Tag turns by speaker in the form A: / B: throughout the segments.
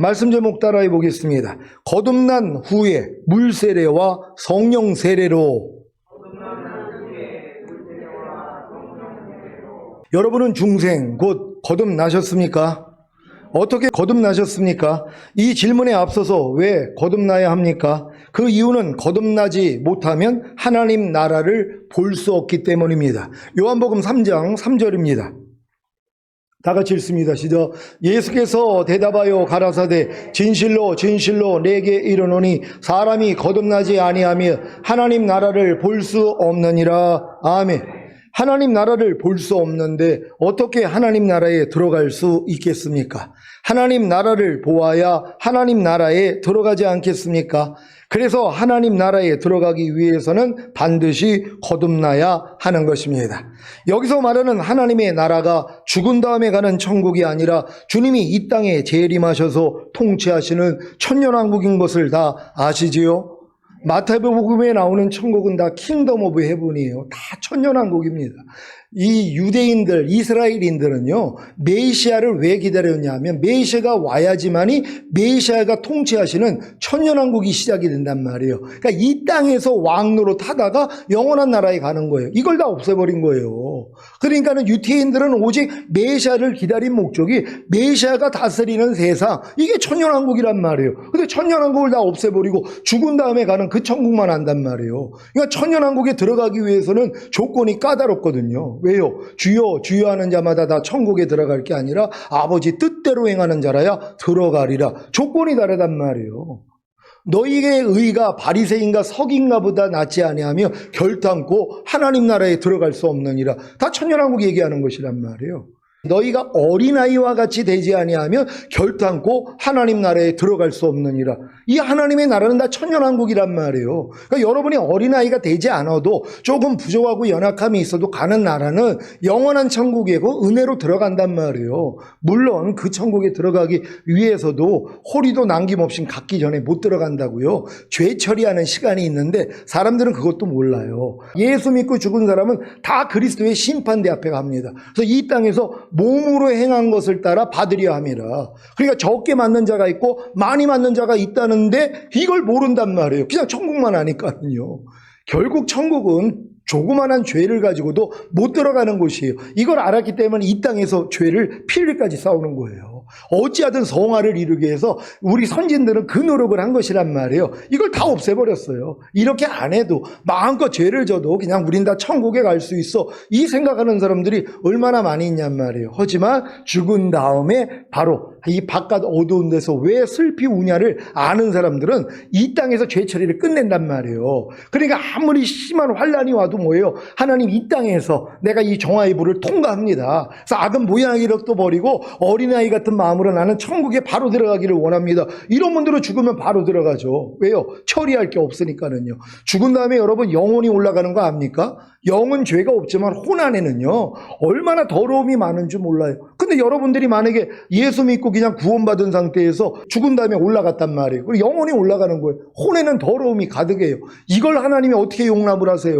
A: 말씀 제목 따라해 보겠습니다. 거듭난 후에 물 세례와 성령 세례로. 여러분은 중생 곧 거듭나셨습니까? 어떻게 거듭나셨습니까? 이 질문에 앞서서 왜 거듭나야 합니까? 그 이유는 거듭나지 못하면 하나님 나라를 볼 수 없기 때문입니다. 요한복음 3장 3절입니다. 다 같이 읽습니다. 시작. 예수께서 대답하여 가라사대 진실로 진실로 내게 이르노니 사람이 거듭나지 아니하며 하나님 나라를 볼 수 없느니라. 아멘. 하나님 나라를 볼 수 없는데 어떻게 하나님 나라에 들어갈 수 있겠습니까? 하나님 나라를 보아야 하나님 나라에 들어가지 않겠습니까? 그래서 하나님 나라에 들어가기 위해서는 반드시 거듭나야 하는 것입니다. 여기서 말하는 하나님의 나라가 죽은 다음에 가는 천국이 아니라 주님이 이 땅에 재림하셔서 통치하시는 천년왕국인 것을 다 아시지요? 마태복음에 나오는 천국은 다 킹덤 오브 헤븐이에요. 다 천년왕국입니다. 이 유대인들, 이스라엘인들은요, 메시아를 왜 기다렸냐면 메시아가 와야지만이 메시아가 통치하시는 천년왕국이 시작이 된단 말이에요. 그러니까 이 땅에서 왕노로 타다가 영원한 나라에 가는 거예요. 이걸 다 없애버린 거예요. 그러니까는 유대인들은 오직 메시아를 기다린 목적이 메시아가 다스리는 세상, 이게 천년왕국이란 말이에요. 근데 천년왕국을 다 없애버리고 죽은 다음에 가는 그 천국만 한단 말이에요. 그러니까 천년왕국에 들어가기 위해서는 조건이 까다롭거든요. 왜요? 주여 주여 하는 자마다 다 천국에 들어갈 게 아니라 아버지 뜻대로 행하는 자라야 들어가리라. 조건이 다르단 말이에요. 너희의 의가 바리새인과 서기인가보다 낫지 아니하며 결단코 하나님 나라에 들어갈 수 없느니라. 다 천년왕국 얘기하는 것이란 말이에요. 너희가 어린아이와 같이 되지 아니하면 결단코 하나님 나라에 들어갈 수 없느니라. 이 하나님의 나라는 다 천년왕국이란 말이에요. 그러니까 여러분이 어린아이가 되지 않아도 조금 부족하고 연약함이 있어도 가는 나라는 영원한 천국이고 은혜로 들어간단 말이에요. 물론 그 천국에 들어가기 위해서도 호리도 남김없이 갖기 전에 못 들어간다고요. 죄 처리하는 시간이 있는데 사람들은 그것도 몰라요. 예수 믿고 죽은 사람은 다 그리스도의 심판대 앞에 갑니다. 그래서 이 땅에서 몸으로 행한 것을 따라 받으려 함이라. 그러니까 적게 맞는 자가 있고 많이 맞는 자가 있다는데 이걸 모른단 말이에요. 그냥 천국만 아니까요. 결국 천국은 조그만한 죄를 가지고도 못 들어가는 곳이에요. 이걸 알았기 때문에 이 땅에서 죄를 필리까지 싸우는 거예요. 어찌하든 성화를 이루기 위해서 우리 선진들은 그 노력을 한 것이란 말이에요. 이걸 다 없애버렸어요. 이렇게 안 해도 마음껏 죄를 져도 그냥 우린 다 천국에 갈 수 있어, 이 생각하는 사람들이 얼마나 많이 있냔 말이에요. 하지만 죽은 다음에 바로 이 바깥 어두운 데서 왜 슬피 우냐를 아는 사람들은 이 땅에서 죄 처리를 끝낸단 말이에요. 그러니까 아무리 심한 환란이 와도 뭐예요? 하나님 이 땅에서 내가 이 정화의 불을 통과합니다. 그래서 악은 모양이력도 버리고 어린아이 같은 마음으로 나는 천국에 바로 들어가기를 원합니다. 이런 분들은 죽으면 바로 들어가죠. 왜요? 처리할 게 없으니까는요. 죽은 다음에 여러분 영혼이 올라가는 거 압니까? 영은 죄가 없지만 혼 안에는요 얼마나 더러움이 많은 줄 몰라요. 근데 여러분들이 만약에 예수 믿고 그냥 구원받은 상태에서 죽은 다음에 올라갔단 말이에요. 그리고 영혼이 올라가는 거예요. 혼에는 더러움이 가득해요. 이걸 하나님이 어떻게 용납을 하세요?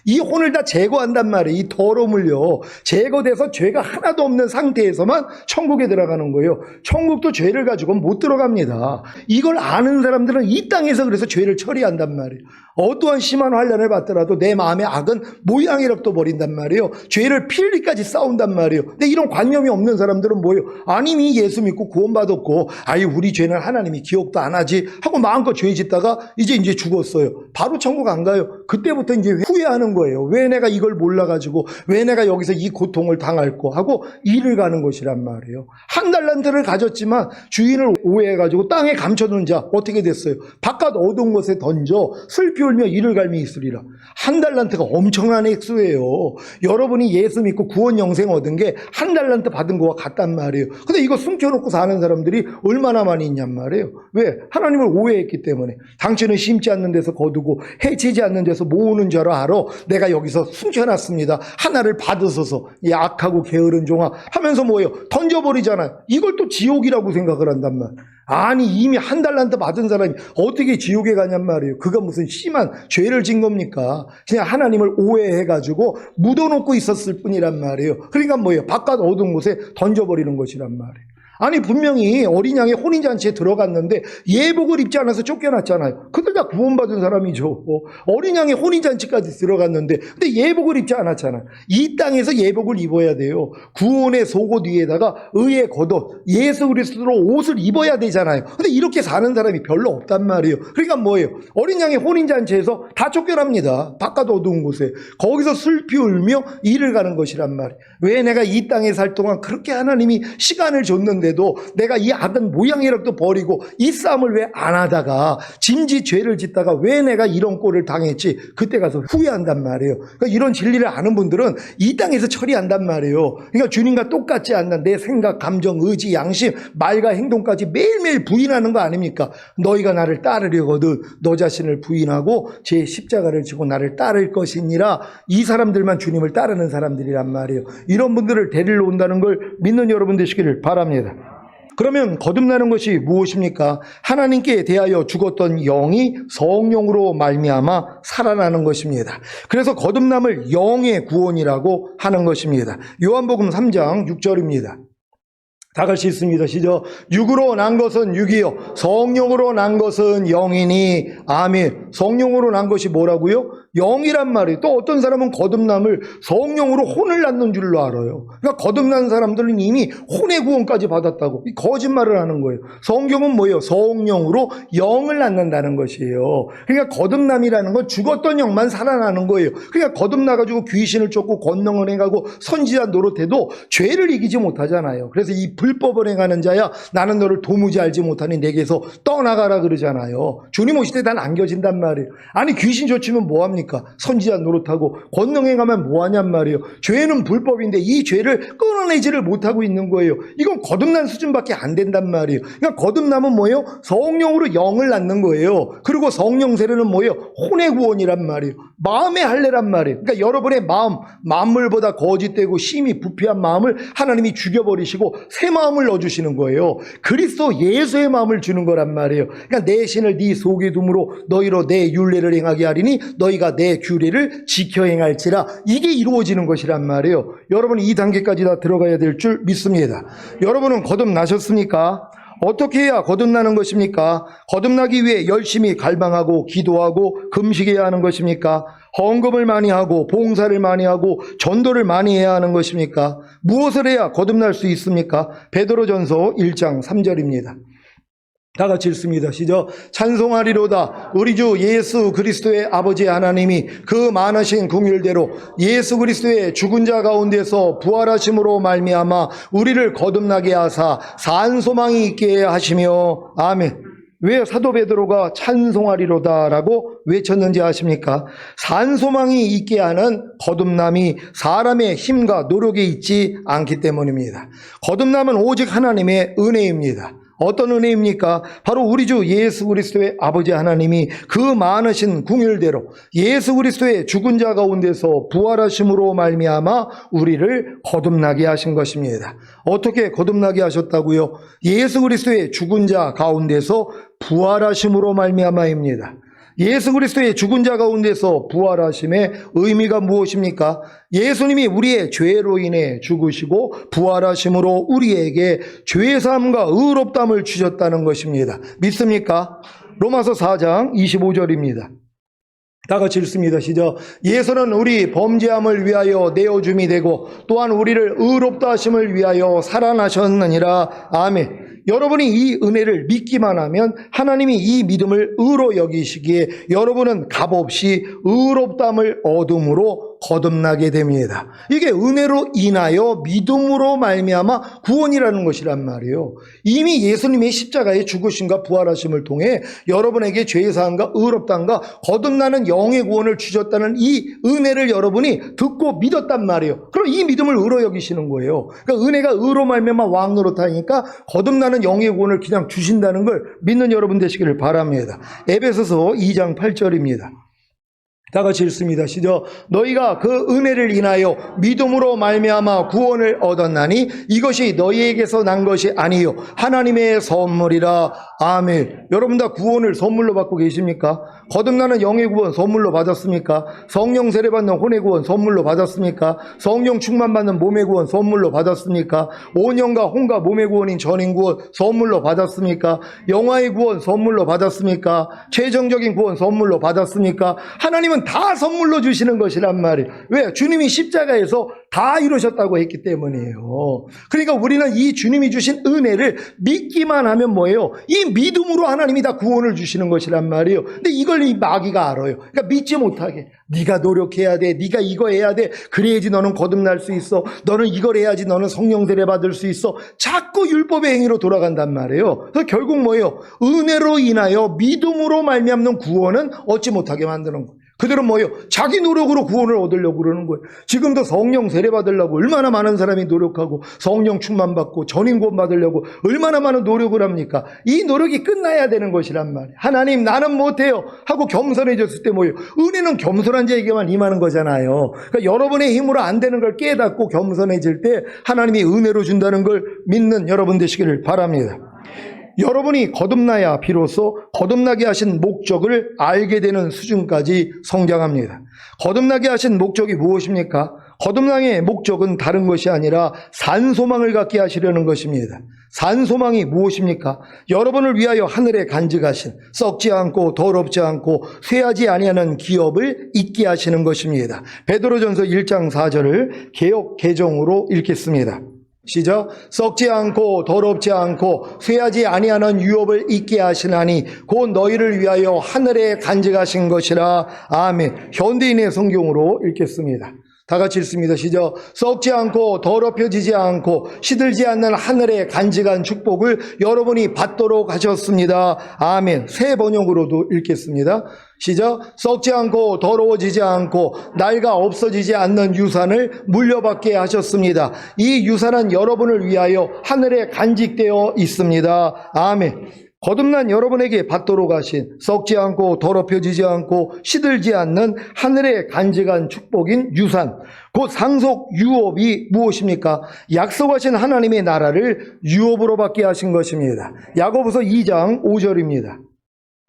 A: 이 혼을 다 제거한단 말이에요. 이 더러움을요 제거돼서 죄가 하나도 없는 상태에서만 천국에 들어가는 거예요. 천국도 죄를 가지고는 못 들어갑니다. 이걸 아는 사람들은 이 땅에서 그래서 죄를 처리한단 말이에요. 어떠한 심한 환난을 받더라도 내 마음의 악은 모양이력도 버린단 말이에요. 죄를 필리까지 싸운단 말이에요. 근데 이런 관념이 없는 사람들은 뭐예요? 아니 이 예수 믿고 구원받았고 아이 우리 죄는 하나님이 기억도 안 하지 하고 마음껏 죄 짓다가 이제 죽었어요. 바로 천국 안 가요. 그때부터 이제 후회하는 거예요. 왜 내가 이걸 몰라가지고 왜 내가 여기서 이 고통을 당할고 하고 일을 가는 것이란 말이에요. 한 달란트를 가졌지만 주인을 오해해가지고 땅에 감춰둔 자 어떻게 됐어요? 바깥 어두운 곳에 던져 슬피 울며 이를 갈미 있으리라. 한 달란트가 엄청난 액수예요. 여러분이 예수 믿고 구원 영생 얻은 게 한 달란트 받은 거와 같단 말이에요. 근데 이거 숨겨놓고 사는 사람들이 얼마나 많이 있냔 말이에요. 왜? 하나님을 오해했기 때문에. 당신은 심지 않는 데서 거두고 해치지 않는 데서 모으는 자로 알아. 내가 여기서 숨겨놨습니다. 하나를 받으소서. 이 악하고 게으른 종아 하면서 뭐예요? 던져버리잖아요. 이걸 또 지옥이라고 생각을 한단 말. 아니 이미 한 달란트 받은 사람이 어떻게 지옥에 가냔 말이에요. 그가 무슨 심한 죄를 진 겁니까? 그냥 하나님을 오해해가지고 묻어놓고 있었을 뿐이란 말이에요. 그러니까 뭐예요? 바깥 어두운 곳에 던져버리는 것이란 말이에요. 아니 분명히 어린 양의 혼인잔치에 들어갔는데 예복을 입지 않아서 쫓겨났잖아요. 그들 다 구원받은 사람이죠. 어린 양의 혼인잔치까지 들어갔는데 근데 예복을 입지 않았잖아요. 이 땅에서 예복을 입어야 돼요. 구원의 속옷 위에다가 의의 겉옷 예수 그리스도로 옷을 입어야 되잖아요. 근데 이렇게 사는 사람이 별로 없단 말이에요. 그러니까 뭐예요? 어린 양의 혼인잔치에서 다 쫓겨납니다. 바깥 어두운 곳에. 거기서 슬피 울며 이를 가는 것이란 말이에요. 왜 내가 이 땅에 살 동안 그렇게 하나님이 시간을 줬는데도 내가 이 악은 모양이라도 버리고 이 싸움을 왜 안 하다가 짐짓 죄를 짓다가 왜 내가 이런 꼴을 당했지 그때 가서 후회한단 말이에요. 그러니까 이런 진리를 아는 분들은 이 땅에서 처리한단 말이에요. 그러니까 주님과 똑같지 않는 내 생각, 감정, 의지, 양심, 말과 행동까지 매일매일 부인하는 거 아닙니까? 너희가 나를 따르려거든 너 자신을 부인하고 제 십자가를 지고 나를 따를 것이니라. 이 사람들만 주님을 따르는 사람들이란 말이에요. 이런 분들을 데리러 온다는 걸 믿는 여러분 되시기를 바랍니다. 그러면 거듭나는 것이 무엇입니까? 하나님께 대하여 죽었던 영이 성령으로 말미암아 살아나는 것입니다. 그래서 거듭남을 영의 구원이라고 하는 것입니다. 요한복음 3장 6절입니다. 다 같이 있습니다. 시작. 육으로 난 것은 육이요 성령으로 난 것은 영이니. 아멘. 성령으로 난 것이 뭐라고요? 영이란 말이에요. 또 어떤 사람은 거듭남을 성령으로 혼을 낳는 줄로 알아요. 그러니까 거듭난 사람들은 이미 혼의 구원까지 받았다고 거짓말을 하는 거예요. 성경은 뭐예요? 성령으로 영을 낳는다는 것이에요. 그러니까 거듭남이라는 건 죽었던 영만 살아나는 거예요. 그러니까 거듭나가지고 귀신을 쫓고 권능을 행하고 선지자 노릇해도 죄를 이기지 못하잖아요. 그래서 이 불법을 행하는 자야 나는 너를 도무지 알지 못하니 내게서 떠나가라 그러잖아요. 주님 오실 때 다 남겨진단 말이에요. 아니 귀신 쫓으면 뭐합니까? 선지자 노릇하고 권능 행하면 뭐하냔 말이에요. 죄는 불법인데 이 죄를 끊어내지를 못하고 있는 거예요. 이건 거듭난 수준밖에 안 된단 말이에요. 그러니까 거듭남은 뭐예요? 성령으로 영을 낳는 거예요. 그리고 성령 세례는 뭐예요? 혼의 구원이란 말이에요. 마음의 할례란 말이에요. 그러니까 여러분의 마음, 만물보다 거짓되고 심히 부패한 마음을 하나님이 죽여버리시고 새 마음을 넣어주시는 거예요. 그리스도 예수의 마음을 주는 거란 말이에요. 그러니까 내 신을 네 속에 둠으로 너희로 내 율례를 행하게 하리니 너희가 내 규례를 지켜 행할지라. 이게 이루어지는 것이란 말이에요. 여러분 이 단계까지 다 들어가야 될 줄 믿습니다. 여러분은 거듭나셨습니까? 어떻게 해야 거듭나는 것입니까? 거듭나기 위해 열심히 갈망하고 기도하고 금식해야 하는 것입니까? 헌금을 많이 하고 봉사를 많이 하고 전도를 많이 해야 하는 것입니까? 무엇을 해야 거듭날 수 있습니까? 베드로전서 1장 3절입니다. 다 같이 읽습니다. 시작. 찬송하리로다. 우리 주 예수 그리스도의 아버지 하나님이 그 많으신 긍휼대로 예수 그리스도의 죽은 자 가운데서 부활하심으로 말미암아 우리를 거듭나게 하사 산 소망이 있게 하시며. 아멘. 왜 사도 베드로가 찬송하리로다라고 외쳤는지 아십니까? 산 소망이 있게 하는 거듭남이 사람의 힘과 노력에 있지 않기 때문입니다. 거듭남은 오직 하나님의 은혜입니다. 어떤 은혜입니까? 바로 우리 주 예수 그리스도의 아버지 하나님이 그 많으신 긍휼대로 예수 그리스도의 죽은 자 가운데서 부활하심으로 말미암아 우리를 거듭나게 하신 것입니다. 어떻게 거듭나게 하셨다고요? 예수 그리스도의 죽은 자 가운데서 부활하심으로 말미암아입니다. 예수 그리스도의 죽은 자 가운데서 부활하심의 의미가 무엇입니까? 예수님이 우리의 죄로 인해 죽으시고 부활하심으로 우리에게 죄사함과 의롭다함을 주셨다는 것입니다. 믿습니까? 로마서 4장 25절입니다. 다 같이 읽습니다. 시작. 예수는 우리 범죄함을 위하여 내어줌이 되고 또한 우리를 의롭다 하심을 위하여 살아나셨느니라. 아멘. 여러분이 이 은혜를 믿기만 하면 하나님이 이 믿음을 의로 여기시기에 여러분은 값없이 의롭다함을 얻음으로 거듭나게 됩니다. 이게 은혜로 인하여 믿음으로 말미암아 구원이라는 것이란 말이에요. 이미 예수님의 십자가의 죽으심과 부활하심을 통해 여러분에게 죄사함과 의롭다함과 거듭나는 영의 구원을 주셨다는 이 은혜를 여러분이 듣고 믿었단 말이에요. 그럼 이 믿음을 의로 여기시는 거예요. 그러니까 은혜가 의로 말미암아 왕노릇하니까 거듭나는 영의 구원을 그냥 주신다는 걸 믿는 여러분 되시기를 바랍니다. 에베소서 2장 8절입니다. 다 같이 읽습니다. 시작. 너희가 그 은혜를 인하여 믿음으로 말미암아 구원을 얻었나니 이것이 너희에게서 난 것이 아니요 하나님의 선물이라. 아멘. 여러분 다 구원을 선물로 받고 계십니까? 거듭나는 영의 구원 선물로 받았습니까? 성령 세례 받는 혼의 구원 선물로 받았습니까? 성령 충만 받는 몸의 구원 선물로 받았습니까? 온영과 혼과 몸의 구원인 전인 구원 선물로 받았습니까? 영화의 구원 선물로 받았습니까? 최종적인 구원 선물로 받았습니까? 하나님은 다 선물로 주시는 것이란 말이에요. 왜? 주님이 십자가에서 다 이루셨다고 했기 때문이에요. 그러니까 우리는 이 주님이 주신 은혜를 믿기만 하면 뭐예요? 이 믿음으로 하나님이 다 구원을 주시는 것이란 말이에요. 근데 이걸 이 마귀가 알아요. 그러니까 믿지 못하게. 네가 노력해야 돼. 네가 이거 해야 돼. 그래야지 너는 거듭날 수 있어. 너는 이걸 해야지 너는 성령 세례 받을 수 있어. 자꾸 율법의 행위로 돌아간단 말이에요. 그래서 결국 뭐예요? 은혜로 인하여 믿음으로 말미암는 구원은 얻지 못하게 만드는 거예요. 그들은 뭐예요? 자기 노력으로 구원을 얻으려고 그러는 거예요. 지금도 성령 세례 받으려고 얼마나 많은 사람이 노력하고 성령 충만 받고 전인 구원 받으려고 얼마나 많은 노력을 합니까? 이 노력이 끝나야 되는 것이란 말이에요. 하나님 나는 못해요 하고 겸손해졌을 때 뭐예요? 은혜는 겸손한 자에게만 임하는 거잖아요. 그러니까 여러분의 힘으로 안 되는 걸 깨닫고 겸손해질 때 하나님이 은혜로 준다는 걸 믿는 여러분 되시기를 바랍니다. 여러분이 거듭나야 비로소 거듭나게 하신 목적을 알게 되는 수준까지 성장합니다. 거듭나게 하신 목적이 무엇입니까? 거듭남의 목적은 다른 것이 아니라 산소망을 갖게 하시려는 것입니다. 산소망이 무엇입니까? 여러분을 위하여 하늘에 간직하신 썩지 않고 더럽지 않고 쇠하지 아니하는 기업을 잊게 하시는 것입니다. 베드로전서 1장 4절을 개역 개정으로 읽겠습니다. 시작. 썩지 않고 더럽지 않고 쇠하지 아니하는 유업을 잊게 하시나니 곧 너희를 위하여 하늘에 간직하신 것이라. 아멘. 현대인의 성경으로 읽겠습니다. 다 같이 읽습니다. 시작. 썩지 않고 더럽혀지지 않고 시들지 않는 하늘에 간직한 축복을 여러분이 받도록 하셨습니다. 아멘. 새 번역으로도 읽겠습니다. 시작. 썩지 않고 더러워지지 않고 낡아 없어지지 않는 유산을 물려받게 하셨습니다. 이 유산은 여러분을 위하여 하늘에 간직되어 있습니다. 아멘. 거듭난 여러분에게 받도록 하신 썩지 않고 더럽혀지지 않고 시들지 않는 하늘에 간직한 축복인 유산, 곧 상속 유업이 무엇입니까? 약속하신 하나님의 나라를 유업으로 받게 하신 것입니다. 야고보서 2장 5절입니다.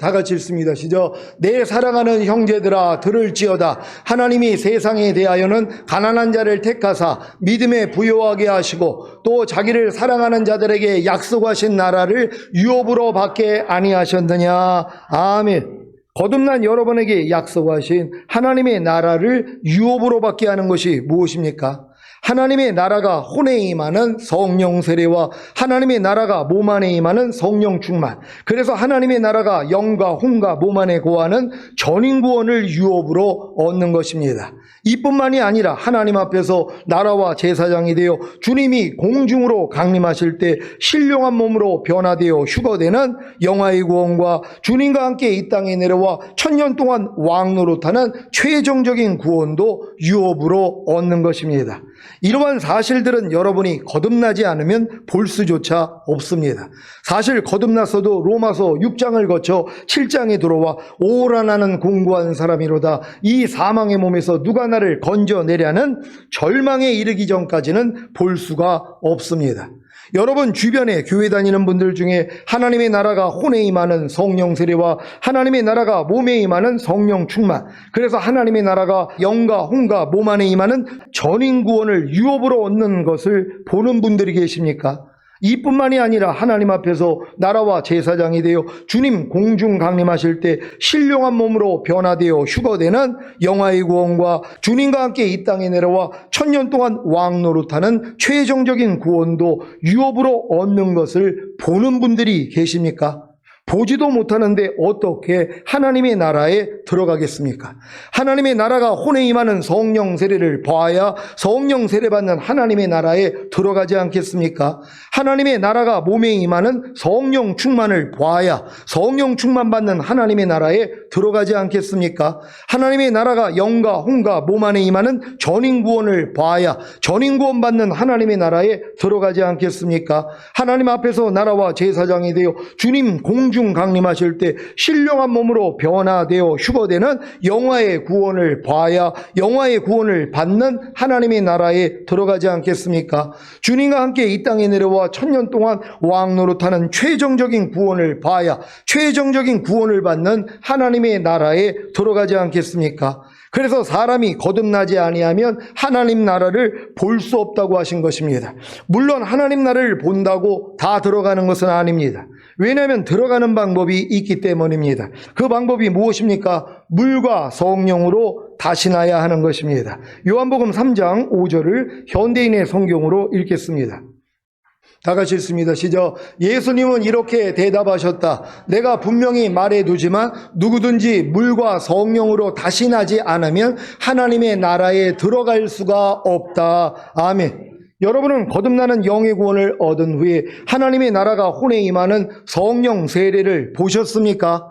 A: 다 같이 읽습니다. 시작. 내 사랑하는 형제들아 들을지어다. 하나님이 세상에 대하여는 가난한 자를 택하사 믿음에 부요하게 하시고 또 자기를 사랑하는 자들에게 약속하신 나라를 유업으로 받게 아니하셨느냐. 아멘. 거듭난 여러분에게 약속하신 하나님의 나라를 유업으로 받게 하는 것이 무엇입니까? 하나님의 나라가 혼에 임하는 성령 세례와 하나님의 나라가 몸 안에 임하는 성령 충만, 그래서 하나님의 나라가 영과 혼과 몸 안에 거하는 전인 구원을 유업으로 얻는 것입니다. 이뿐만이 아니라 하나님 앞에서 나라와 제사장이 되어 주님이 공중으로 강림하실 때 신령한 몸으로 변화되어 휴거되는 영화의 구원과 주님과 함께 이 땅에 내려와 1000년 동안 왕노릇하는 최종적인 구원도 유업으로 얻는 것입니다. 이러한 사실들은 여러분이 거듭나지 않으면 볼 수조차 없습니다. 사실 거듭났어도 로마서 6장을 거쳐 7장에 들어와 오라 나는 공고한 사람이로다. 이 사망의 몸에서 누가 나를 건져내려는 절망에 이르기 전까지는 볼 수가 없습니다. 여러분 주변에 교회 다니는 분들 중에 하나님의 나라가 혼에 임하는 성령 세례와 하나님의 나라가 몸에 임하는 성령 충만, 그래서 하나님의 나라가 영과 혼과 몸 안에 임하는 전인 구원을 유업으로 얻는 것을 보는 분들이 계십니까? 이뿐만이 아니라 하나님 앞에서 나라와 제사장이 되어 주님 공중 강림하실 때 신령한 몸으로 변화되어 휴거되는 영화의 구원과 주님과 함께 이 땅에 내려와 1000년 동안 왕노릇하는 최종적인 구원도 유업으로 얻는 것을 보는 분들이 계십니까? 보지도 못하는데 어떻게 하나님의 나라에 들어가겠습니까? 하나님의 나라가 혼에 임하는 성령 세례를 봐야 성령 세례 받는 하나님의 나라에 들어가지 않겠습니까? 하나님의 나라가 몸에 임하는 성령 충만을 봐야 성령 충만 받는 하나님의 나라에 들어가지 않겠습니까? 하나님의 나라가 영과 혼과 몸 안에 임하는 전인 구원을 봐야 전인 구원 받는 하나님의 나라에 들어가지 않겠습니까? 하나님 앞에서 나라와 제사장이 되어 주님 공 왕중 강림하실 때 신령한 몸으로 변화되어 휴거되는 영화의 구원을 봐야 영화의 구원을 받는 하나님의 나라에 들어가지 않겠습니까? 주님과 함께 이 땅에 내려와 1000년 동안 왕 노릇하는 최종적인 구원을 봐야 최종적인 구원을 받는 하나님의 나라에 들어가지 않겠습니까? 그래서 사람이 거듭나지 아니하면 하나님 나라를 볼 수 없다고 하신 것입니다. 물론 하나님 나라를 본다고 다 들어가는 것은 아닙니다. 왜냐하면 들어가는 방법이 있기 때문입니다. 그 방법이 무엇입니까? 물과 성령으로 다시 나야 하는 것입니다. 요한복음 3장 5절을 현대인의 성경으로 읽겠습니다. 다 같이 읽습니다. 시작. 예수님은 이렇게 대답하셨다. 내가 분명히 말해두지만 누구든지 물과 성령으로 다시 나지 않으면 하나님의 나라에 들어갈 수가 없다. 아멘. 여러분은 거듭나는 영의 구원을 얻은 후에 하나님의 나라가 혼에 임하는 성령 세례를 보셨습니까?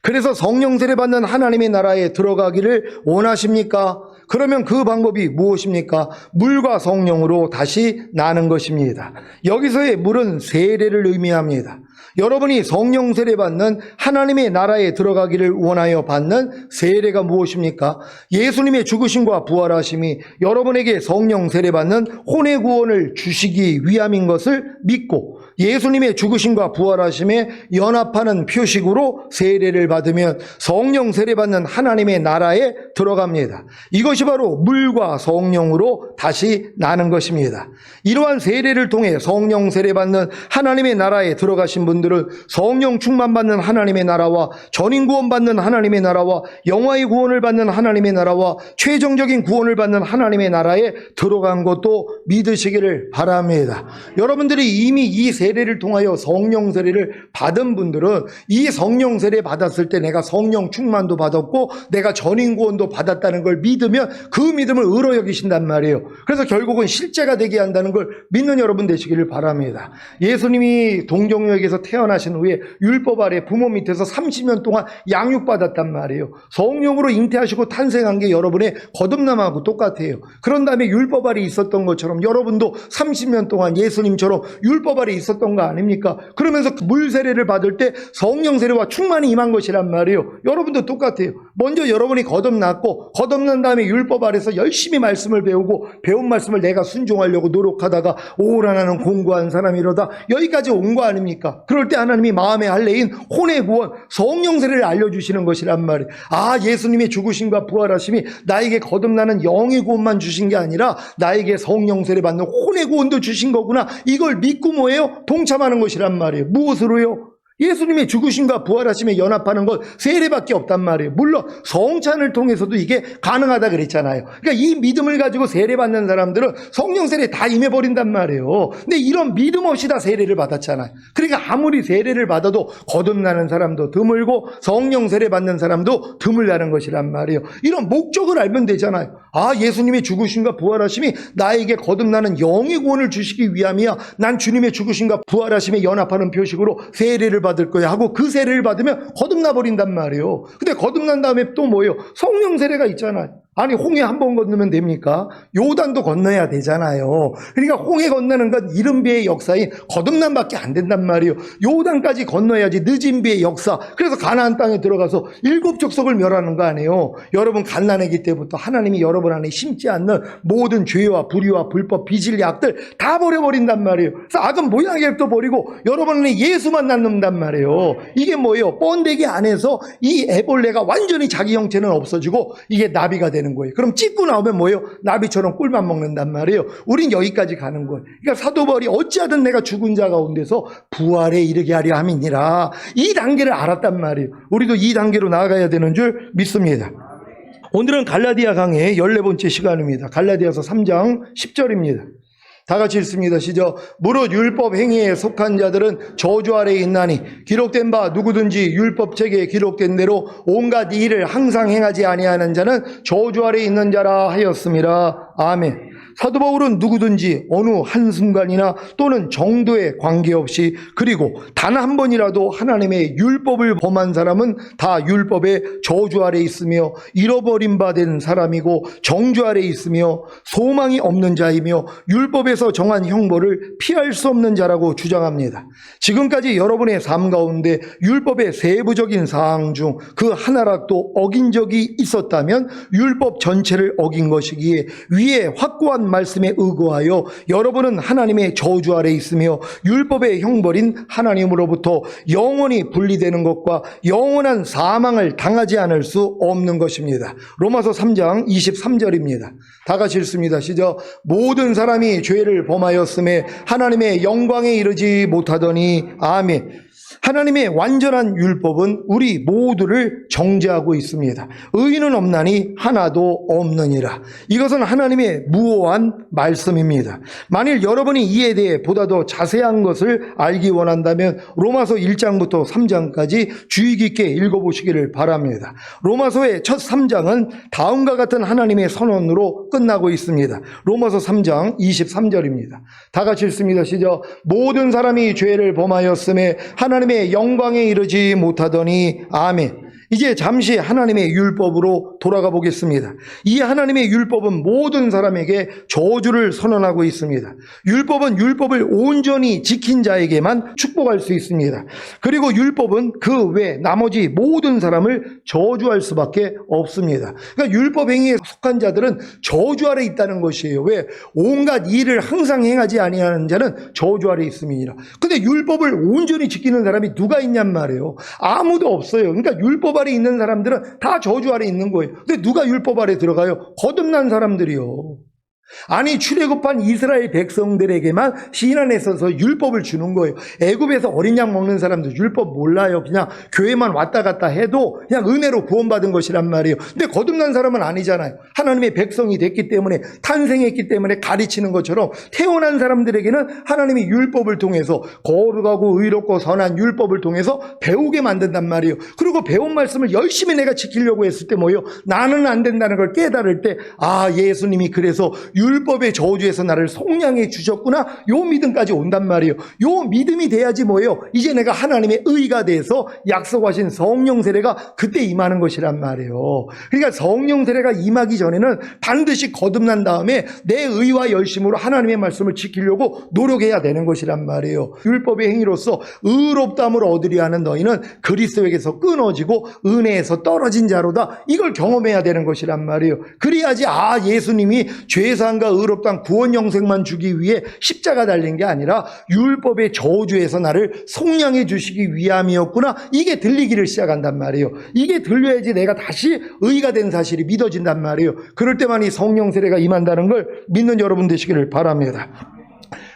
A: 그래서 성령 세례 받는 하나님의 나라에 들어가기를 원하십니까? 그러면 그 방법이 무엇입니까? 물과 성령으로 다시 나는 것입니다. 여기서의 물은 세례를 의미합니다. 여러분이 성령 세례 받는 하나님의 나라에 들어가기를 원하여 받는 세례가 무엇입니까? 예수님의 죽으심과 부활하심이 여러분에게 성령 세례 받는 혼의 구원을 주시기 위함인 것을 믿고 예수님의 죽으심과 부활하심에 연합하는 표식으로 세례를 받으면 성령 세례 받는 하나님의 나라에 들어갑니다. 이것이 바로 물과 성령으로 다시 나는 것입니다. 이러한 세례를 통해 성령 세례 받는 하나님의 나라에 들어가신 분들은 성령 충만 받는 하나님의 나라와 전인 구원 받는 하나님의 나라와 영화의 구원을 받는 하나님의 나라와 최종적인 구원을 받는 하나님의 나라에 들어간 것도 믿으시기를 바랍니다. 여러분들이 이미 이 세례를 통하여 성령 세례를 받은 분들은 이 성령 세례 받았을 때 내가 성령 충만도 받았고 내가 전인 구원도 받았다는 걸 믿으면 그 믿음을 의로 여기신단 말이에요. 그래서 결국은 실제가 되게 한다는 걸 믿는 여러분 되시기를 바랍니다. 예수님이 동정역에서 태어나신 후에 율법 아래 부모 밑에서 30년 동안 양육받았단 말이에요. 성령으로 잉태하시고 탄생한 게 여러분의 거듭남하고 똑같아요. 그런 다음에 율법 아래 있었던 것처럼 여러분도 30년 동안 예수님처럼 율법 아래 있었던 거 아닙니까? 그러면서 물 세례를 받을 때 성령 세례와 충만이 임한 것이란 말이에요. 여러분도 똑같아요. 먼저 여러분이 거듭났고 거듭난 다음에 율법 아래서 열심히 말씀을 배우고 배운 말씀을 내가 순종하려고 노력하다가 오라 나는 공고한 사람이로다 여기까지 온 거 아닙니까? 그럴 때 하나님이 마음의 할례인 혼의 구원 성령 세례를 알려주시는 것이란 말이에요. 아, 예수님의 죽으심과 부활하심이 나에게 거듭나는 영의 구원만 주신 게 아니라 나에게 성령 세례 받는 혼의 구원도 주신 거구나. 이걸 믿고 뭐예요? 동참하는 것이란 말이에요. 무엇으로요? 예수님의 죽으심과 부활하심에 연합하는 것 세례밖에 없단 말이에요. 물론 성찬을 통해서도 이게 가능하다 그랬잖아요. 그러니까 이 믿음을 가지고 세례받는 사람들은 성령 세례 다 임해버린단 말이에요. 근데 이런 믿음 없이 다 세례를 받았잖아요. 그러니까 아무리 세례를 받아도 거듭나는 사람도 드물고 성령 세례 받는 사람도 드물다는 것이란 말이에요. 이런 목적을 알면 되잖아요. 아, 예수님의 죽으심과 부활하심이 나에게 거듭나는 영의 구원을 주시기 위함이야. 난 주님의 죽으심과 부활하심에 연합하는 표식으로 세례를 받을 거야 하고 그 세례를 받으면 거듭나 버린단 말이에요. 근데 거듭난 다음에 또 뭐예요? 성령 세례가 있잖아요. 아니, 홍해 한 번 건너면 됩니까? 요단도 건너야 되잖아요. 그러니까 홍해 건너는 건 이른 비의 역사인 거듭남밖에 안 된단 말이에요. 요단까지 건너야지 늦은 비의 역사. 그래서 가나안 땅에 들어가서 7 족속을 멸하는 거 아니에요. 여러분 갓난아기 때부터 하나님이 여러분 안에 심지 않는 모든 죄와 불의와 불법, 비질, 약들 다 버려버린단 말이에요. 그래서 악은 모양계획도 버리고 여러분 안에 예수만 남는단 말이에요. 이게 뭐예요? 번데기 안에서 이 애벌레가 완전히 자기 형체는 없어지고 이게 나비가 되는 거예요. 그럼 찢고 나오면 뭐예요? 나비처럼 꿀만 먹는단 말이에요. 우린 여기까지 가는 거예요. 그러니까 사도 바울이 어찌하든 내가 죽은 자 가운데서 부활에 이르게 하려 함이니라. 이 단계를 알았단 말이에요. 우리도 이 단계로 나아가야 되는 줄 믿습니다. 오늘은 갈라디아 강의 14번째 시간입니다. 갈라디아서 3장 10절입니다. 다 같이 읽습니다. 시작. 무릇 율법 행위에 속한 자들은 저주 아래에 있나니 기록된 바 누구든지 율법책에 기록된 대로 온갖 이 일을 항상 행하지 아니하는 자는 저주 아래에 있는 자라 하였음이라. 아멘. 사도 바울은 누구든지 어느 한순간이나 또는 정도에 관계없이 그리고 단 한 번이라도 하나님의 율법을 범한 사람은 다 율법의 저주 아래 있으며 잃어버린 바 된 사람이고 정죄 아래 있으며 소망이 없는 자이며 율법에서 정한 형벌을 피할 수 없는 자라고 주장합니다. 지금까지 여러분의 삶 가운데 율법의 세부적인 사항 중 그 하나라도 어긴 적이 있었다면 율법 전체를 어긴 것이기에 위에 확고한 말씀에 의거하여 여러분은 하나님의 저주 아래 있으며 율법의 형벌인 하나님으로부터 영원히 분리되는 것과 영원한 사망을 당하지 않을 수 없는 것입니다. 로마서 3장 23절입니다. 다 같이 읽습니다. 시작. 모든 사람이 죄를 범하였음에 하나님의 영광에 이르지 못하더니 아멘. 하나님의 완전한 율법은 우리 모두를 정죄하고 있습니다. 의인은 없나니 하나도 없느니라. 이것은 하나님의 무오한 말씀입니다. 만일 여러분이 이에 대해 보다 더 자세한 것을 알기 원한다면 로마서 1장부터 3장까지 주의 깊게 읽어보시기를 바랍니다. 로마서의 첫 3장은 다음과 같은 하나님의 선언으로 끝나고 있습니다. 로마서 3장 23절입니다. 다 같이 읽습니다. 시작. 모든 사람이 죄를 범하였음에 하나님의 영광에 이르지 못하더니 아멘. 이제 잠시 하나님의 율법으로 돌아가 보겠습니다. 이 하나님의 율법은 모든 사람에게 저주를 선언하고 있습니다. 율법은 율법을 온전히 지킨 자에게만 축복할 수 있습니다. 그리고 율법은 그 외 나머지 모든 사람을 저주할 수밖에 없습니다. 그러니까 율법 행위에 속한 자들은 저주 아래 있다는 것이에요. 왜? 온갖 일을 항상 행하지 아니하는 자는 저주 아래 있음이니라. 근데 율법을 온전히 지키는 사람이 누가 있냔 말이에요. 아무도 없어요. 그러니까 율법 아래 있는 사람들은 다 저주 아래 있는 거예요. 근데 누가 율법 아래 들어가요? 거듭난 사람들이요. 아니 출애굽한 이스라엘 백성들에게만 시인안에 써서 율법을 주는 거예요. 애굽에서 어린 양 먹는 사람들 율법 몰라요. 그냥 교회만 왔다 갔다 해도 그냥 은혜로 구원받은 것이란 말이에요. 근데 거듭난 사람은 아니잖아요. 하나님의 백성이 됐기 때문에 탄생했기 때문에 가르치는 것처럼 태어난 사람들에게는 하나님이 율법을 통해서 거룩하고 의롭고 선한 율법을 통해서 배우게 만든단 말이에요. 그리고 배운 말씀을 열심히 내가 지키려고 했을 때 뭐예요? 나는 안 된다는 걸 깨달을 때 아 예수님이 그래서 율법의 저주에서 나를 속량해 주셨구나. 요 믿음까지 온단 말이에요. 요 믿음이 돼야지 뭐예요? 이제 내가 하나님의 의가 돼서 약속하신 성령 세례가 그때 임하는 것이란 말이에요. 그러니까 성령 세례가 임하기 전에는 반드시 거듭난 다음에 내 의와 열심으로 하나님의 말씀을 지키려고 노력해야 되는 것이란 말이에요. 율법의 행위로서 의롭다함을 얻으려 하는 너희는 그리스도에게서 끊어지고 은혜에서 떨어진 자로다. 이걸 경험해야 되는 것이란 말이에요. 그래야지 아 예수님이 죄사함과 의롭다한 구원 영생만 주기 위해 십자가 달린 게 아니라 율법의 저주에서 나를 속량해 주시기 위함이었구나. 이게 들리기를 시작한단 말이에요. 이게 들려야지 내가 다시 의가 된 사실이 믿어진단 말이에요. 그럴 때만 이 성령 세례가 임한다는 걸 믿는 여러분 되시기를 바랍니다.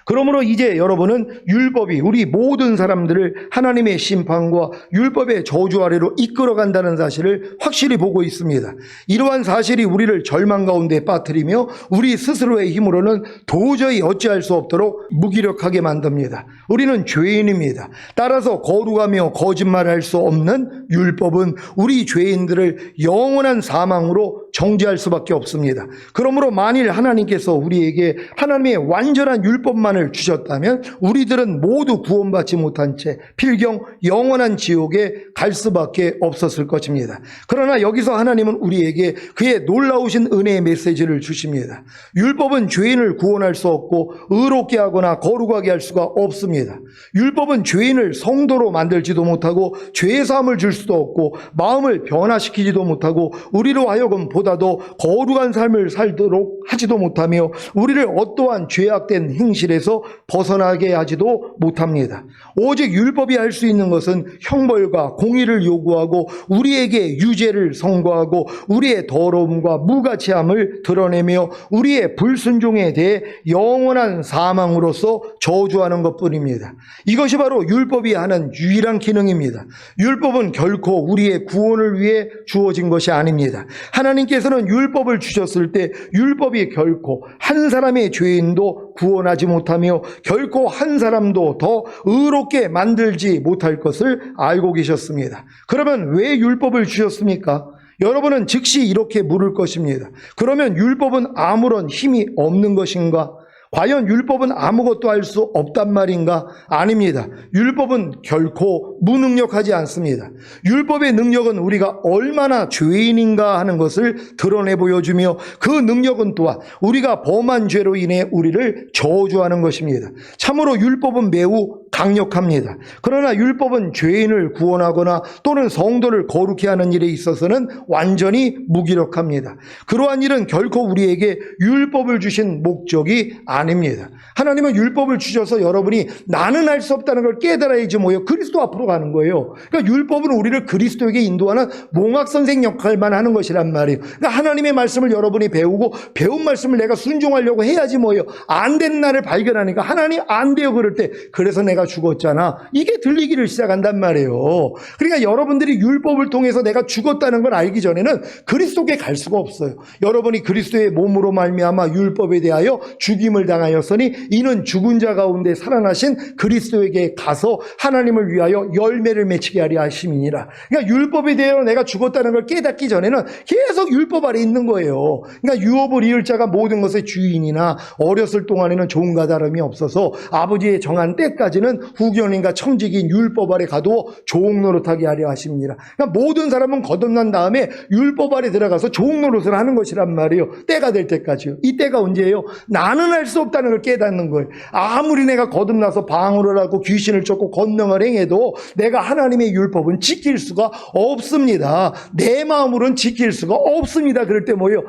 A: 그러므로 이제 여러분은 율법이 우리 모든 사람들을 하나님의 심판과 율법의 저주 아래로 이끌어간다는 사실을 확실히 보고 있습니다. 이러한 사실이 우리를 절망 가운데 빠뜨리며 우리 스스로의 힘으로는 도저히 어찌할 수 없도록 무기력하게 만듭니다. 우리는 죄인입니다. 따라서 거룩하며 거짓말할 수 없는 율법은 우리 죄인들을 영원한 사망으로 정죄할 수밖에 없습니다. 그러므로 만일 하나님께서 우리에게 하나님의 완전한 율법만을 주셨다면 우리들은 모두 구원받지 못한 채 필경 영원한 지옥에 갈 수밖에 없었을 것입니다. 그러나 여기서 하나님은 우리에게 그의 놀라우신 은혜의 메시지를 주십니다. 율법은 죄인을 구원할 수 없고 의롭게 하거나 거룩하게 할 수가 없습니다. 율법은 죄인을 성도로 만들지도 못하고 죄사함을 줄 수도 없고 마음을 변화시키지도 못하고 우리로 하여금 보다 더 거룩한 삶을 살도록 하지도 못하며 우리를 어떠한 죄악된 행실에서 벗어나게 하지도 못합니다. 오직 율법이 할 수 있는 것은 형벌과 공의를 요구하고 우리에게 유죄를 선고하고 우리의 더러움과 무가치함을 드러내며 우리의 불순종에 대해 영원한 사망으로서 저주하는 것뿐입니다. 이것이 바로 율법이 하는 유일한 기능입니다. 율법은 결코 우리의 구원을 위해 주어진 것이 아닙니다. 하나님께서는 율법을 주셨을 때 율법이 결코 한 사람의 죄인도 구원하지 못하며 결코 한 사람도 더 의롭게 만들지 못할 것을 알고 계셨습니다. 그러면 왜 율법을 주셨습니까? 여러분은 즉시 이렇게 물을 것입니다. 그러면 율법은 아무런 힘이 없는 것인가? 과연 율법은 아무것도 할 수 없단 말인가? 아닙니다. 율법은 결코 무능력하지 않습니다. 율법의 능력은 우리가 얼마나 죄인인가 하는 것을 드러내 보여주며, 그 능력은 또한 우리가 범한 죄로 인해 우리를 저주하는 것입니다. 참으로 율법은 매우 강력합니다. 그러나 율법은 죄인을 구원하거나 또는 성도를 거룩히 하는 일에 있어서는 완전히 무기력합니다. 그러한 일은 결코 우리에게 율법을 주신 목적이 아닙니다. 하나님은 율법을 주셔서 여러분이 나는 할 수 없다는 걸 깨달아야지 뭐예요? 그리스도 앞으로 가는 거예요. 그러니까 율법은 우리를 그리스도에게 인도하는 몽학선생 역할만 하는 것이란 말이에요. 그러니까 하나님의 말씀을 여러분이 배우고 배운 말씀을 내가 순종하려고 해야지 뭐예요? 안 되는 날을 발견하니까 하나님 안 돼요 그럴 때, 그래서 내가 죽었잖아, 이게 들리기를 시작한단 말이에요. 그러니까 여러분들이 율법을 통해서 내가 죽었다는 걸 알기 전에는 그리스도께 갈 수가 없어요. 여러분이 그리스도의 몸으로 말미암아 율법에 대하여 죽임을 당하였으니 이는 죽은 자 가운데 살아나신 그리스도에게 가서 하나님을 위하여 열매를 맺히게 하려 하심이니라. 그러니까 율법에 대하여 내가 죽었다는 걸 깨닫기 전에는 계속 율법 아래 있는 거예요. 그러니까 유업을 이을 자가 모든 것의 주인이나 어렸을 동안에는 좋은 가달음이 없어서 아버지의 정한 때까지는 후견인과 청직인 율법 아래 가두어 조옥 노릇하게 하려 하십니다. 그러니까 모든 사람은 거듭난 다음에 율법 아래 들어가서 조옥 노릇을 하는 것이란 말이에요. 때가 될 때까지요. 이 때가 언제예요? 나는 할 수 없다는 걸 깨닫는 거예요. 아무리 내가 거듭나서 방언을 하고 귀신을 쫓고 권능을 행해도 내가 하나님의 율법은 지킬 수가 없습니다. 내 마음으로는 지킬 수가 없습니다. 그럴 때 뭐예요?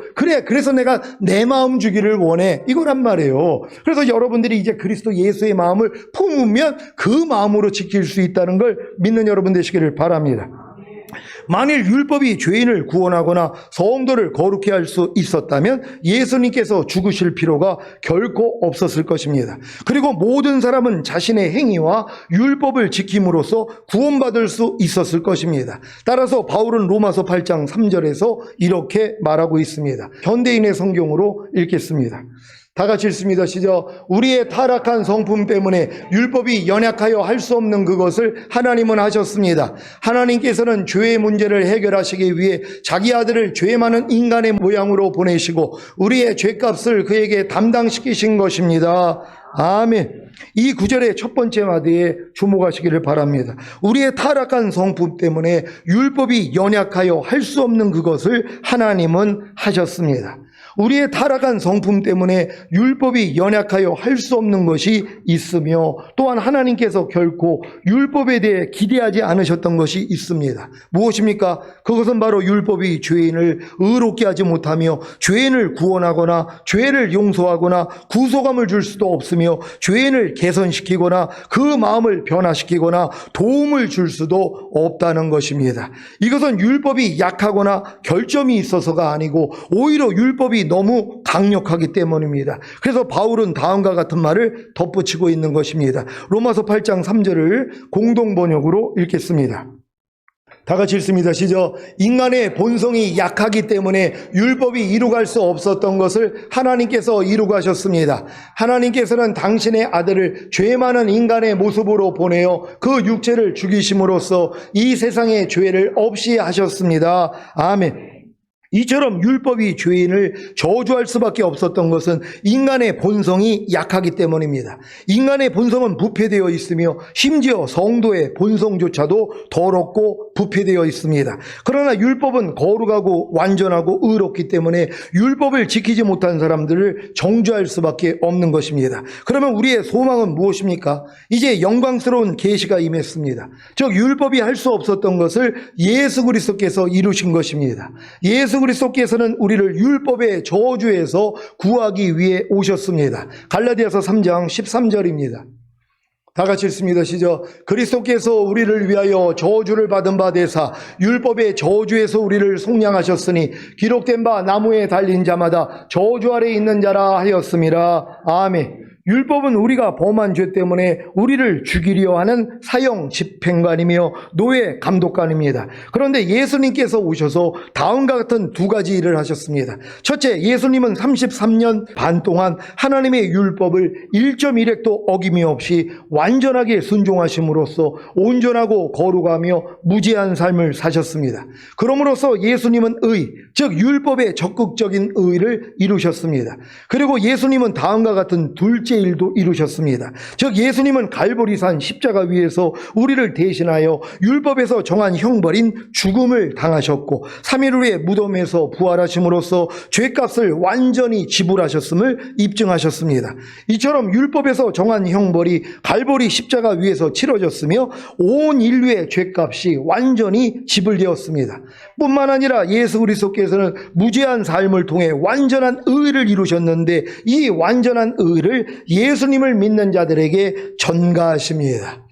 A: 그래서 내가 내 마음 주기를 원해, 이거란 말이에요. 그래서 여러분들이 이제 그리스도 예수의 마음을 품으면 그 마음으로 지킬 수 있다는 걸 믿는 여러분 되시기를 바랍니다. 만일 율법이 죄인을 구원하거나 성도를 거룩히 할 수 있었다면 예수님께서 죽으실 필요가 결코 없었을 것입니다. 그리고 모든 사람은 자신의 행위와 율법을 지킴으로써 구원받을 수 있었을 것입니다. 따라서 바울은 로마서 8장 3절에서 이렇게 말하고 있습니다. 현대인의 성경으로 읽겠습니다. 다 같이 읽습니다. 시작. 우리의 타락한 성품 때문에 율법이 연약하여 할 수 없는 그것을 하나님은 하셨습니다. 하나님께서는 죄의 문제를 해결하시기 위해 자기 아들을 죄 많은 인간의 모양으로 보내시고 우리의 죄값을 그에게 담당시키신 것입니다. 아멘. 이 구절의 첫 번째 마디에 주목하시기를 바랍니다. 우리의 타락한 성품 때문에 율법이 연약하여 할 수 없는 그것을 하나님은 하셨습니다. 우리의 타락한 성품 때문에 율법이 연약하여 할 수 없는 것이 있으며, 또한 하나님께서 결코 율법에 대해 기대하지 않으셨던 것이 있습니다. 무엇입니까? 그것은 바로 율법이 죄인을 의롭게 하지 못하며 죄인을 구원하거나 죄를 용서하거나 구속함을 줄 수도 없으며 죄인을 개선시키거나 그 마음을 변화시키거나 도움을 줄 수도 없다는 것입니다. 이것은 율법이 약하거나 결점이 있어서가 아니고 오히려 율법이 너무 강력하기 때문입니다. 그래서 바울은 다음과 같은 말을 덧붙이고 있는 것입니다. 로마서 8장 3절을 공동번역으로 읽겠습니다. 다 같이 읽습니다. 시작. 인간의 본성이 약하기 때문에 율법이 이루갈 수 없었던 것을 하나님께서 이루가셨습니다. 하나님께서는 당신의 아들을 죄 많은 인간의 모습으로 보내어 그 육체를 죽이심으로써 이 세상의 죄를 없이 하셨습니다. 아멘. 이처럼 율법이 죄인을 저주할 수밖에 없었던 것은 인간의 본성이 약하기 때문입니다. 인간의 본성은 부패되어 있으며 심지어 성도의 본성조차도 더럽고 부패되어 있습니다. 그러나 율법은 거룩하고 완전하고 의롭기 때문에 율법을 지키지 못한 사람들을 정죄할 수밖에 없는 것입니다. 그러면 우리의 소망은 무엇입니까? 이제 영광스러운 계시가 임했습니다. 즉 율법이 할 수 없었던 것을 예수 그리스도께서 이루신 것입니다. 예수 그리스도께서는 우리를 율법의 저주에서 구하기 위해 오셨습니다. 갈라디아서 3장 13절입니다. 다 같이 읽습니다. 시작. 그리스도께서 우리를 위하여 저주를 받은 바 되사 율법의 저주에서 우리를 속량하셨으니 기록된 바 나무에 달린 자마다 저주 아래 있는 자라 하였음이라. 아멘. 율법은 우리가 범한 죄 때문에 우리를 죽이려 하는 사형 집행관이며 노예 감독관입니다. 그런데 예수님께서 오셔서 다음과 같은 두 가지 일을 하셨습니다. 첫째, 예수님은 33년 반 동안 하나님의 율법을 1.1획도 어김이 없이 완전하게 순종하심으로써 온전하고 거룩하며 무죄한 삶을 사셨습니다. 그러므로써 예수님은 의, 즉 율법의 적극적인 의를 이루셨습니다. 그리고 예수님은 다음과 같은 둘째 일도 이루셨습니다. 즉 예수님은 갈보리산 십자가 위에서 우리를 대신하여 율법에서 정한 형벌인 죽음을 당하셨고 3일 후에 무덤에서 부활하심으로써 죄값을 완전히 지불하셨음을 입증하셨습니다. 이처럼 율법에서 정한 형벌이 갈보리 십자가 위에서 치러졌으며 온 인류의 죄값이 완전히 지불되었습니다. 뿐만 아니라 예수 그리스도께서는 무죄한 삶을 통해 완전한 의를 이루셨는데 이 완전한 의를 예수님을 믿는 자들에게 전가하십니다.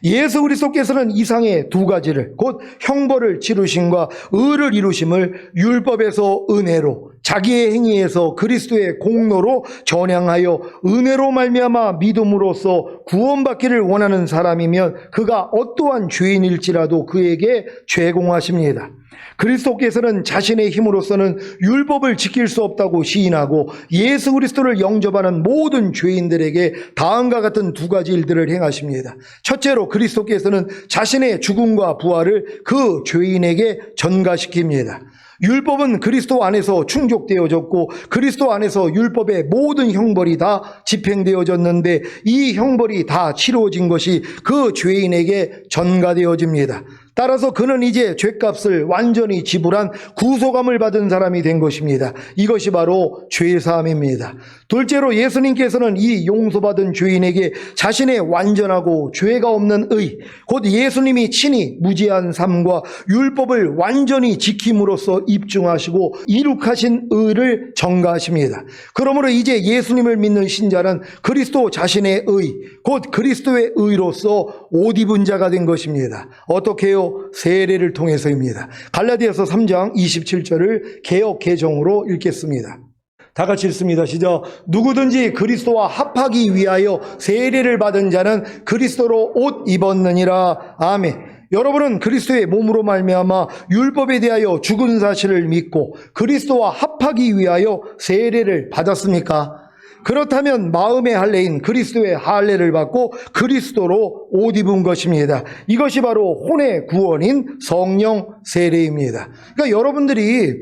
A: 예수 그리스도께서는 이상의 두 가지를, 곧 형벌을 치르심과 의를 이루심을 율법에서 은혜로, 자기의 행위에서 그리스도의 공로로 전향하여 은혜로 말미암아 믿음으로써 구원받기를 원하는 사람이면 그가 어떠한 죄인일지라도 그에게 죄공하십니다. 그리스도께서는 자신의 힘으로서는 율법을 지킬 수 없다고 시인하고 예수 그리스도를 영접하는 모든 죄인들에게 다음과 같은 두 가지 일들을 행하십니다. 첫째로 그리스도께서는 자신의 죽음과 부활을 그 죄인에게 전가시킵니다. 율법은 그리스도 안에서 충족되어졌고 그리스도 안에서 율법의 모든 형벌이 다 집행되어졌는데 이 형벌이 다 치루어진 것이 그 죄인에게 전가되어집니다. 따라서 그는 이제 죄값을 완전히 지불한 구속함을 받은 사람이 된 것입니다. 이것이 바로 죄사함입니다. 둘째로 예수님께서는 이 용서받은 죄인에게 자신의 완전하고 죄가 없는 의, 곧 예수님이 친히 무죄한 삶과 율법을 완전히 지킴으로써 입증하시고 이룩하신 의를 전가하십니다. 그러므로 이제 예수님을 믿는 신자는 그리스도 자신의 의, 곧 그리스도의 의로서 옷 입은 자가 된 것입니다. 어떻게 해요? 세례를 통해서입니다. 갈라디아서 3장 27절을 개역 개정으로 읽겠습니다. 다 같이 읽습니다. 시작. 누구든지 그리스도와 합하기 위하여 세례를 받은 자는 그리스도로 옷 입었느니라. 아멘. 여러분은 그리스도의 몸으로 말미암아 율법에 대하여 죽은 사실을 믿고 그리스도와 합하기 위하여 세례를 받았습니까? 그렇다면 마음의 할례인 그리스도의 할례를 받고 그리스도로 옷 입은 것입니다. 이것이 바로 혼의 구원인 성령 세례입니다. 그러니까 여러분들이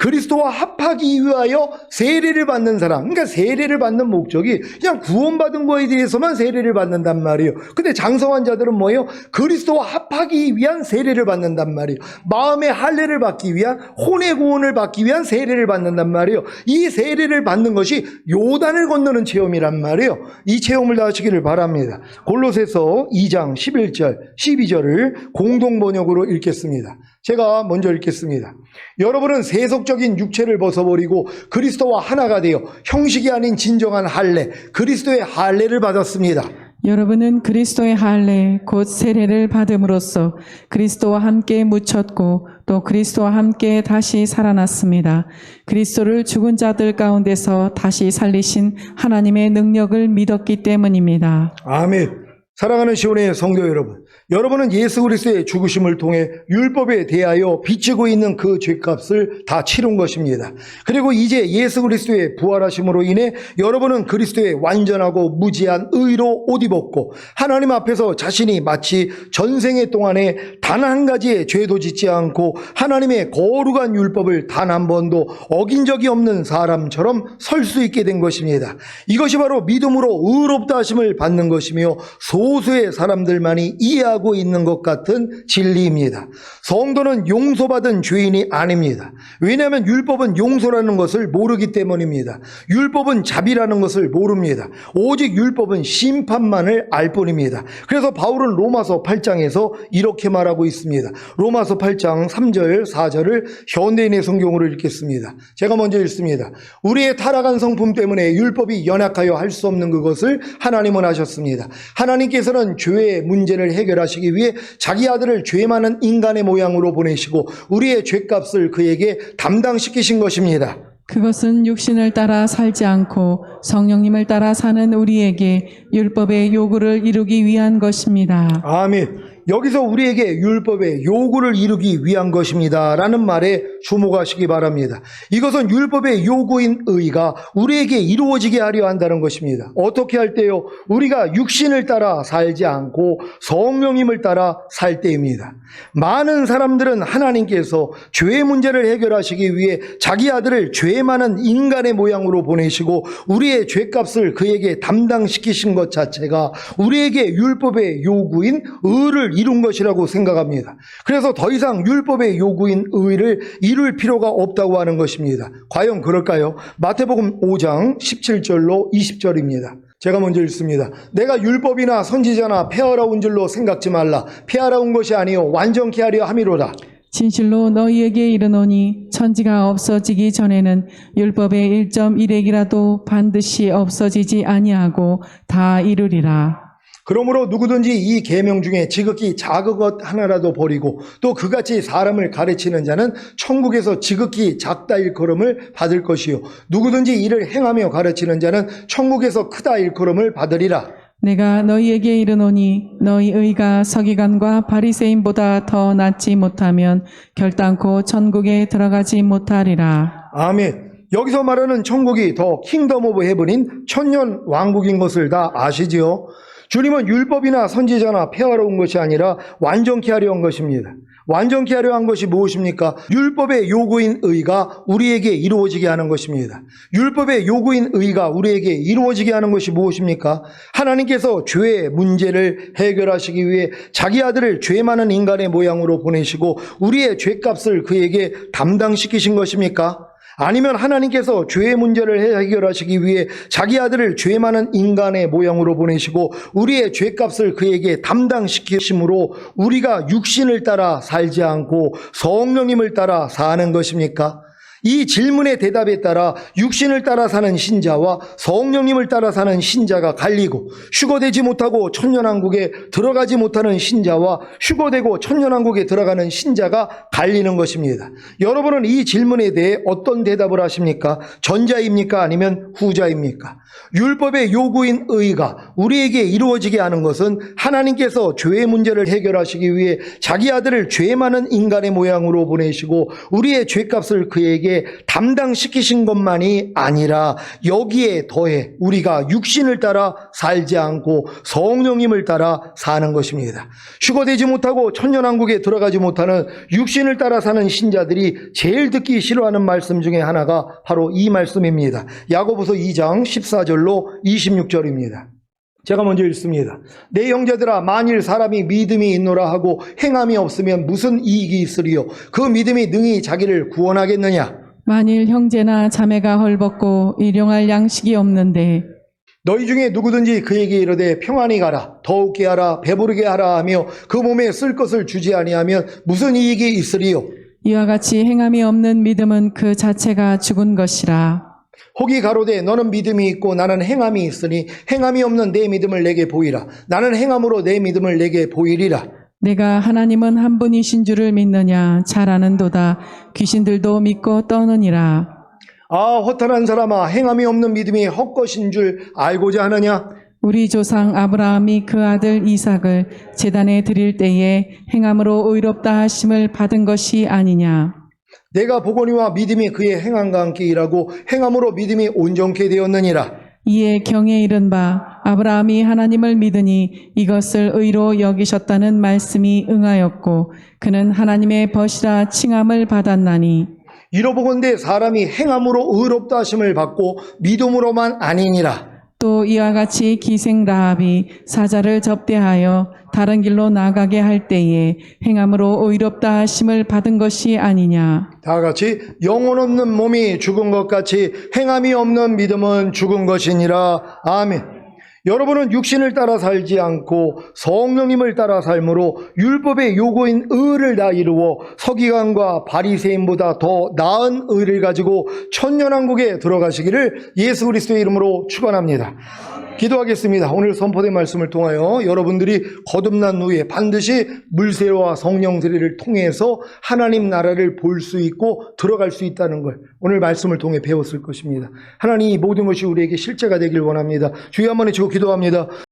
A: 그리스도와 합하기 위하여 세례를 받는 사람, 그러니까 세례를 받는 목적이 그냥 구원받은 거에 대해서만 세례를 받는단 말이에요. 근데 장성한 자들은 뭐예요? 그리스도와 합하기 위한 세례를 받는단 말이에요. 마음의 할례를 받기 위한, 혼의 구원을 받기 위한 세례를 받는단 말이에요. 이 세례를 받는 것이 요단을 건너는 체험이란 말이에요. 이 체험을 다 하시기를 바랍니다. 골로새서 2장 11절, 12절을 공동 번역으로 읽겠습니다. 제가 먼저 읽겠습니다. 여러분은 세속적인 육체를 벗어버리고 그리스도와 하나가 되어 형식이 아닌 진정한 할례, 그리스도의 할례를 받았습니다.
B: 여러분은 그리스도의 할례 곧 세례를 받음으로써 그리스도와 함께 묻혔고 또 그리스도와 함께 다시 살아났습니다. 그리스도를 죽은 자들 가운데서 다시 살리신 하나님의 능력을 믿었기 때문입니다.
A: 아멘. 사랑하는 시온의 성도 여러분, 여러분은 예수 그리스도의 죽으심을 통해 율법에 대하여 빚지고 있는 그 죄값을 다 치른 것입니다. 그리고 이제 예수 그리스도의 부활하심으로 인해 여러분은 그리스도의 완전하고 무지한 의로 옷 입었고 하나님 앞에서 자신이 마치 전생의 동안에 단 한 가지의 죄도 짓지 않고 하나님의 거룩한 율법을 단 한 번도 어긴 적이 없는 사람처럼 설 수 있게 된 것입니다. 이것이 바로 믿음으로 의롭다 하심을 받는 것이며 소수의 사람들만이 이해하고 있는 것 같은 진리입니다. 성도는 용서받은 죄인이 아닙니다. 왜냐하면 율법은 용서라는 것을 모르기 때문입니다. 율법은 자비라는 것을 모릅니다. 오직 율법은 심판만을 알 뿐입니다. 그래서 바울은 로마서 8장에서 이렇게 말하고 있습니다. 로마서 8장 3절 4절을 현대인의 성경으로 읽겠습니다. 제가 먼저 읽습니다. 우리의 타락한 성품 때문에 율법이 연약하여 할 수 없는 그것을 하나님은 하셨습니다. 하나님께서는 죄의 문제를 해결하시기 위해 자기 아들을 죄 많은 인간의 모양으로 보내시고 우리의 죄값을 그에게 담당시키신 것입니다.
B: 그것은 육신을 따라 살지 않고 성령님을 따라 사는 우리에게 율법의 요구를 이루기 위한 것입니다.
A: 아멘. 여기서 우리에게 율법의 요구를 이루기 위한 것입니다 라는 말에 주목하시기 바랍니다. 이것은 율법의 요구인 의가 우리에게 이루어지게 하려 한다는 것입니다. 어떻게 할 때요? 우리가 육신을 따라 살지 않고 성령님을 따라 살 때입니다. 많은 사람들은 하나님께서 죄의 문제를 해결하시기 위해 자기 아들을 죄 많은 인간의 모양으로 보내시고 우리의 죄값을 그에게 담당시키신 것 자체가 우리에게 율법의 요구인 의를 이룬 것이라고 생각합니다. 그래서 더 이상 율법의 요구인 의를 이룰 필요가 없다고 하는 것입니다. 과연 그럴까요? 마태복음 5장 17절로 20절입니다. 제가 먼저 읽습니다. 내가 율법이나 선지자나 폐하러 온 줄로 생각지 말라. 폐하러 온 것이 아니요 완전케 하려 함이로다.
B: 진실로 너희에게 이르노니 천지가 없어지기 전에는 율법의 1.1핵이라도 반드시 없어지지 아니하고 다 이루리라.
A: 그러므로 누구든지 이 계명 중에 지극히 작은 것 하나라도 버리고 또 그같이 사람을 가르치는 자는 천국에서 지극히 작다 일컬음을 받을 것이요 누구든지 이를 행하며 가르치는 자는 천국에서 크다 일컬음을 받으리라.
B: 내가 너희에게 이르노니 너희 의가 서기관과 바리새인보다 더 낫지 못하면 결단코 천국에 들어가지 못하리라.
A: 아멘. 여기서 말하는 천국이 더 킹덤 오브 헤븐인 천년 왕국인 것을 다 아시지요? 주님은 율법이나 선지자나 폐하러 온 것이 아니라 완전케 하려 한 것입니다. 완전케 하려 한 것이 무엇입니까? 율법의 요구인 의가 우리에게 이루어지게 하는 것입니다. 율법의 요구인 의가 우리에게 이루어지게 하는 것이 무엇입니까? 하나님께서 죄의 문제를 해결하시기 위해 자기 아들을 죄 많은 인간의 모양으로 보내시고 우리의 죄값을 그에게 담당시키신 것입니까? 아니면 하나님께서 죄의 문제를 해결하시기 위해 자기 아들을 죄 많은 인간의 모양으로 보내시고 우리의 죄값을 그에게 담당시키심으로 우리가 육신을 따라 살지 않고 성령님을 따라 사는 것입니까? 이 질문의 대답에 따라 육신을 따라 사는 신자와 성령님을 따라 사는 신자가 갈리고 휴거되지 못하고 천년왕국에 들어가지 못하는 신자와 휴거되고 천년왕국에 들어가는 신자가 갈리는 것입니다. 여러분은 이 질문에 대해 어떤 대답을 하십니까? 전자입니까? 아니면 후자입니까? 율법의 요구인 의가 우리에게 이루어지게 하는 것은 하나님께서 죄의 문제를 해결하시기 위해 자기 아들을 죄 많은 인간의 모양으로 보내시고 우리의 죄값을 그에게 담당시키신 것만이 아니라 여기에 더해 우리가 육신을 따라 살지 않고 성령님을 따라 사는 것입니다. 휴거되지 못하고 천년왕국에 들어가지 못하는 육신을 따라 사는 신자들이 제일 듣기 싫어하는 말씀 중에 하나가 바로 이 말씀입니다. 야고보서 2장 14절로 26절입니다. 제가 먼저 읽습니다. 내 형제들아 만일 사람이 믿음이 있노라 하고 행함이 없으면 무슨 이익이 있으리요? 그 믿음이 능히 자기를 구원하겠느냐?
B: 만일 형제나 자매가 헐벗고 일용할 양식이 없는데
A: 너희 중에 누구든지 그에게 이르되 평안히 가라 더욱게 하라 배부르게 하라 하며 그 몸에 쓸 것을 주지 아니하면 무슨 이익이 있으리요?
B: 이와 같이 행함이 없는 믿음은 그 자체가 죽은 것이라.
A: 혹이 가로되 너는 믿음이 있고 나는 행함이 있으니 행함이 없는 내 믿음을 내게 보이라. 나는 행함으로 내 믿음을 내게 보이리라.
B: 내가 하나님은 한 분이신 줄을 믿느냐? 잘 아는도다. 귀신들도 믿고 떠느니라.
A: 아 허탄한 사람아 행함이 없는 믿음이 헛것인 줄 알고자 하느냐?
B: 우리 조상 아브라함이 그 아들 이삭을 제단에 드릴 때에 행함으로 의롭다 하심을 받은 것이 아니냐?
A: 내가 보거니와 믿음이 그의 행함과 함께 일하고 행함으로 믿음이 온전케 되었느니라.
B: 이에 경에 이른 바 아브라함이 하나님을 믿으니 이것을 의로 여기셨다는 말씀이 응하였고 그는 하나님의 벗이라 칭함을 받았나니
A: 이로보건대 사람이 행함으로 의롭다 하심을 받고 믿음으로만 아니니라.
B: 또 이와 같이 기생 라합이 사자를 접대하여 다른 길로 나가게 할 때에 행함으로 의롭다 하심을 받은 것이 아니냐.
A: 다 같이 영혼 없는 몸이 죽은 것 같이 행함이 없는 믿음은 죽은 것이니라. 아멘. 여러분은 육신을 따라 살지 않고 성령님을 따라 삶으로 율법의 요구인 의를 다 이루어 서기관과 바리새인보다 더 나은 의를 가지고 천년왕국에 들어가시기를 예수 그리스도의 이름으로 축원합니다. 기도하겠습니다. 오늘 선포된 말씀을 통하여 여러분들이 거듭난 후에 반드시 물세와 성령 세례를 통해서 하나님 나라를 볼 수 있고 들어갈 수 있다는 걸 오늘 말씀을 통해 배웠을 것입니다. 하나님 이 모든 것이 우리에게 실제가 되길 원합니다. 주여 한번 외치고 기도합니다.